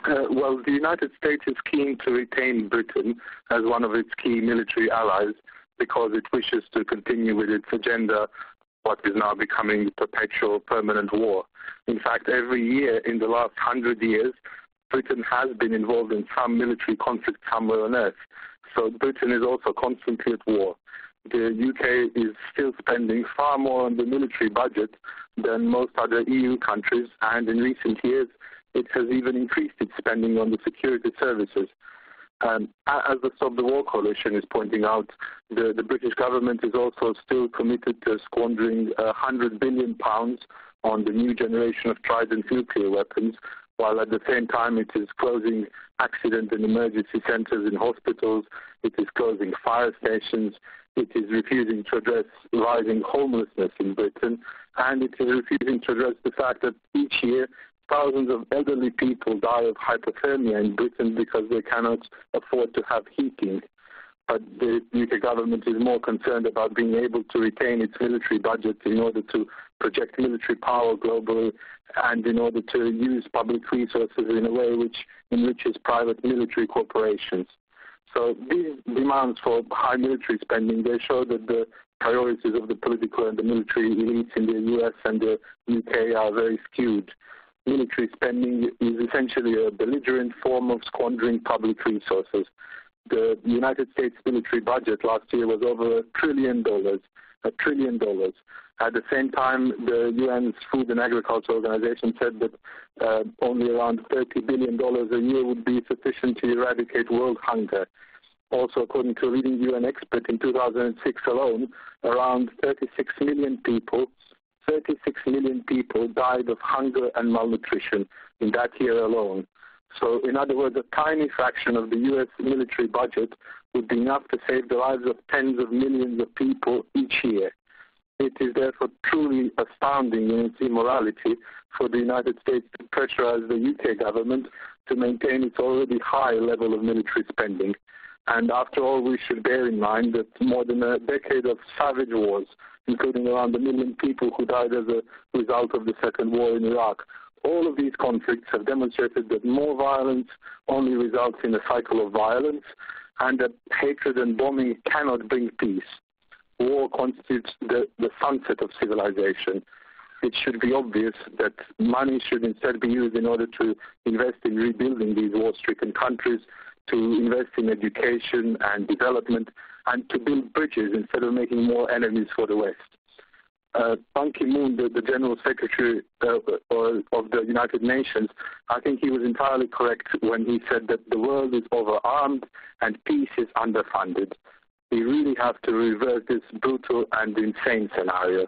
Well, the United States is keen to retain Britain as one of its key military allies because it wishes to continue with its agenda, what is now becoming perpetual permanent war. In fact, every year in the last 100 years, Britain has been involved in some military conflict somewhere on earth. So Britain is also constantly at war. The UK is still spending far more on the military budget than most other EU countries, and in recent years it has even increased its spending on the security services. As the Stop the War Coalition is pointing out, the British government is also still committed to squandering £100 billion on the new generation of Trident nuclear weapons, while at the same time it is closing accident and emergency centres in hospitals, it is closing fire stations, it is refusing to address rising homelessness in Britain, and it is refusing to address the fact that each year thousands of elderly people die of hypothermia in Britain because they cannot afford to have heating. But the UK government is more concerned about being able to retain its military budget in order to project military power globally and in order to use public resources in a way which enriches private military corporations. So these demands for high military spending, they show that the priorities of the political and the military elites in the US and the UK are very skewed. Military spending is essentially a belligerent form of squandering public resources. The United States military budget last year was over $1 trillion. At the same time, the UN's Food and Agriculture Organization said that only around $30 billion a year would be sufficient to eradicate world hunger. Also, according to a leading UN expert, in 2006 alone, around 36 million people died of hunger and malnutrition in that year alone. So, in other words, a tiny fraction of the U.S. military budget would be enough to save the lives of tens of millions of people each year. It is therefore truly astounding in its immorality for the United States to pressurize the UK government to maintain its already high level of military spending. And after all, we should bear in mind that more than a decade of savage wars, including around 1 million people who died as a result of the Second War in Iraq, all of these conflicts have demonstrated that more violence only results in a cycle of violence, and that hatred and bombing cannot bring peace. War constitutes the sunset of civilization. It should be obvious that money should instead be used in order to invest in rebuilding these war-stricken countries, to invest in education and development, and to build bridges instead of making more enemies for the West. Ban Ki-moon, the General Secretary of the United Nations, I think he was entirely correct when he said that the world is overarmed and peace is underfunded. We really have to reverse this brutal and insane scenario.